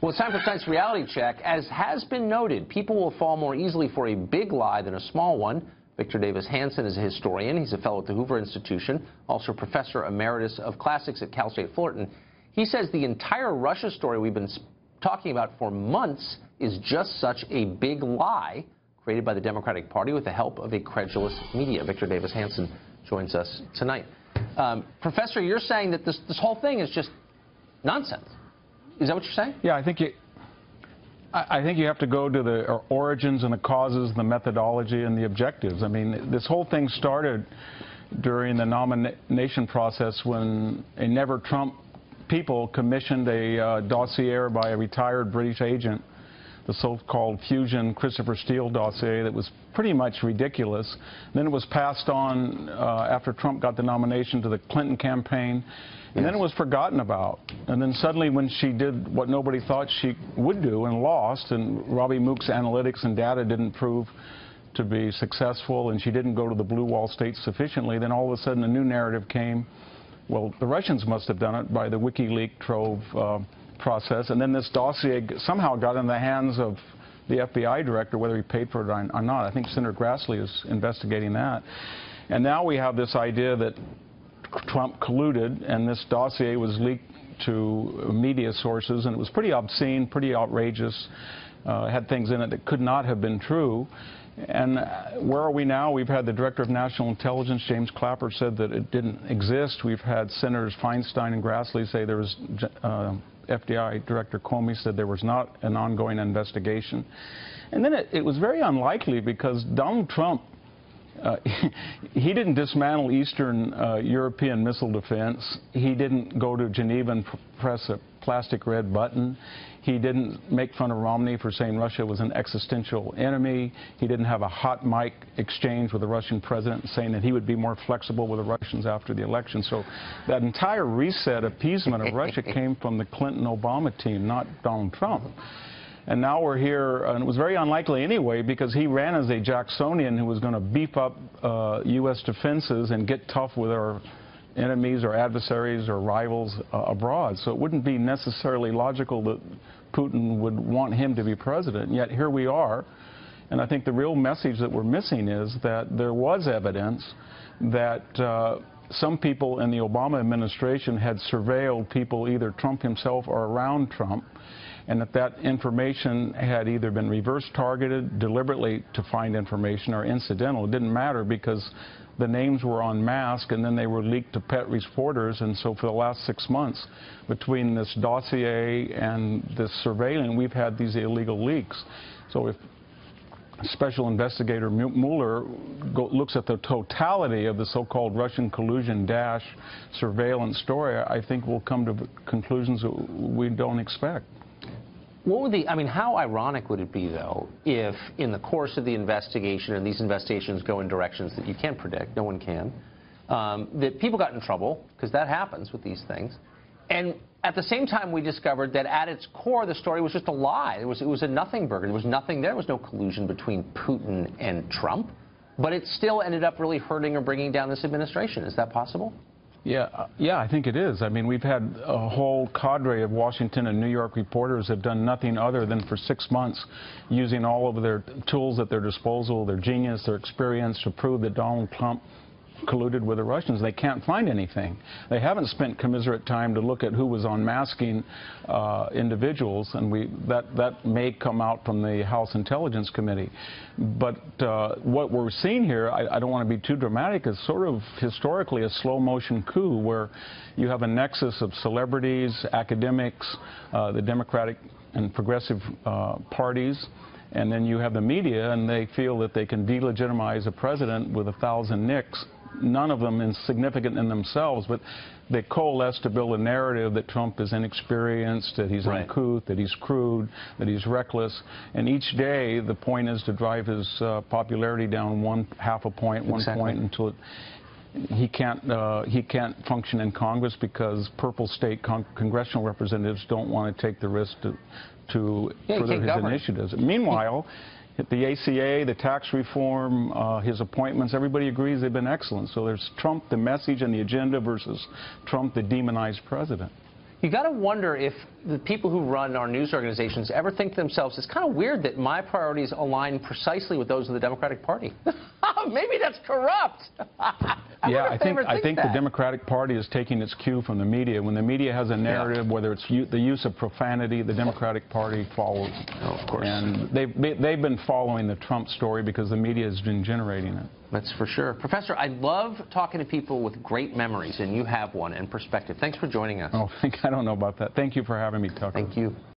Well, it's time for tonight's reality check. As has been noted, people will fall more easily for a big lie than a small one. Victor Davis Hanson is a historian. He's a fellow at the Hoover Institution, also professor emeritus of classics at Cal State Fullerton. He says the entire Russia story we've been talking about for months is just such a big lie created by the Democratic Party with the help of a credulous media. Victor Davis Hanson joins us tonight. Professor, you're saying that this whole thing is just nonsense. Is that what you're saying? Yeah, I think you have to go to the origins and the causes, the methodology, and the objectives. I mean, this whole thing started during the nomination process when a never-Trump people commissioned a dossier by a retired British agent, the so-called Fusion Christopher Steele dossier that was pretty much ridiculous. Then it was passed on after Trump got the nomination to the Clinton campaign, and then it was forgotten about. And then suddenly when she did what nobody thought she would do and lost, and Robbie Mook's analytics and data didn't prove to be successful, and she didn't go to the blue wall states sufficiently, then all of a sudden a new narrative came. Well, the Russians must have done it by the WikiLeaks trove process, and then this dossier somehow got in the hands of the FBI director, whether he paid for it or not. I think Senator Grassley is investigating that. And now we have this idea that Trump colluded, and this dossier was leaked to media sources, and it was pretty obscene, pretty outrageous. It had things in it that could not have been true. And where are we now? We've had the Director of National Intelligence, James Clapper, said that it didn't exist. We've had Senators Feinstein and Grassley say there was, FBI Director Comey said there was not an ongoing investigation. And then it was very unlikely because Donald Trump, he didn't dismantle Eastern European missile defense. He didn't go to Geneva and press a plastic red button. He didn't make fun of Romney for saying Russia was an existential enemy. He didn't have a hot mic exchange with the Russian president saying that he would be more flexible with the Russians after the election. So that entire reset appeasement of Russia came from the Clinton-Obama team, not Donald Trump. And now we're here, and it was very unlikely anyway, because he ran as a Jacksonian who was going to beef up U.S. defenses and get tough with our enemies or adversaries or rivals abroad. So it wouldn't be necessarily logical that Putin would want him to be president. And yet here we are. And I think the real message that we're missing is that there was evidence that some people in the Obama administration had surveilled people, either Trump himself or around Trump, and that information had either been reverse targeted deliberately to find information or incidental. It didn't matter because the names were en masse, and then they were leaked to pet reporters. And so for the last 6 months, between this dossier and this surveillance, we've had these illegal leaks. So if Special Investigator Mueller looks at the totality of the so-called Russian collusion surveillance story, I think we'll come to conclusions that we don't expect. What would I mean, how ironic would it be, though, if in the course of the investigation, and these investigations go in directions that you can't predict, no one can, that people got in trouble, because that happens with these things, and at the same time we discovered that at its core the story was just a lie. It was a nothing burger. There was nothing there. There was no collusion between Putin and Trump, but it still ended up really hurting or bringing down this administration. Is that possible? Yeah, I think it is. I mean, we've had a whole cadre of Washington and New York reporters have done nothing other than for 6 months using all of their tools at their disposal, their genius, their experience to prove that Donald Trump colluded with the Russians. They can't find anything. They haven't spent commiserate time to look at who was unmasking individuals, and that may come out from the House Intelligence Committee. But what we're seeing here, I don't want to be too dramatic, is sort of historically a slow-motion coup where you have a nexus of celebrities, academics, the Democratic and progressive parties, and then you have the media, and they feel that they can delegitimize a president with 1,000 nicks. None of them insignificant in themselves, but they coalesce to build a narrative that Trump is inexperienced, that he's uncouth, that he's crude, that he's reckless. And each day, the point is to drive his popularity down half a point, 1 point, until he can't function in Congress because purple state congressional representatives don't want to take the risk to further his initiatives. Meanwhile, the ACA, the tax reform, his appointments, everybody agrees they've been excellent. So there's Trump, the message and the agenda, versus Trump, the demonized president. You got to wonder if the people who run our news organizations ever think to themselves, it's kind of weird that my priorities align precisely with those of the Democratic Party. Maybe that's corrupt. I think the Democratic Party is taking its cue from the media. When the media has a narrative, whether it's the use of profanity, the Democratic Party follows. Oh, of course. And they've been following the Trump story because the media has been generating it. That's for sure. Professor, I love talking to people with great memories, and you have one, and perspective. Thanks for joining us. Oh, I don't know about that. Thank you for having me, Tucker. Thank you.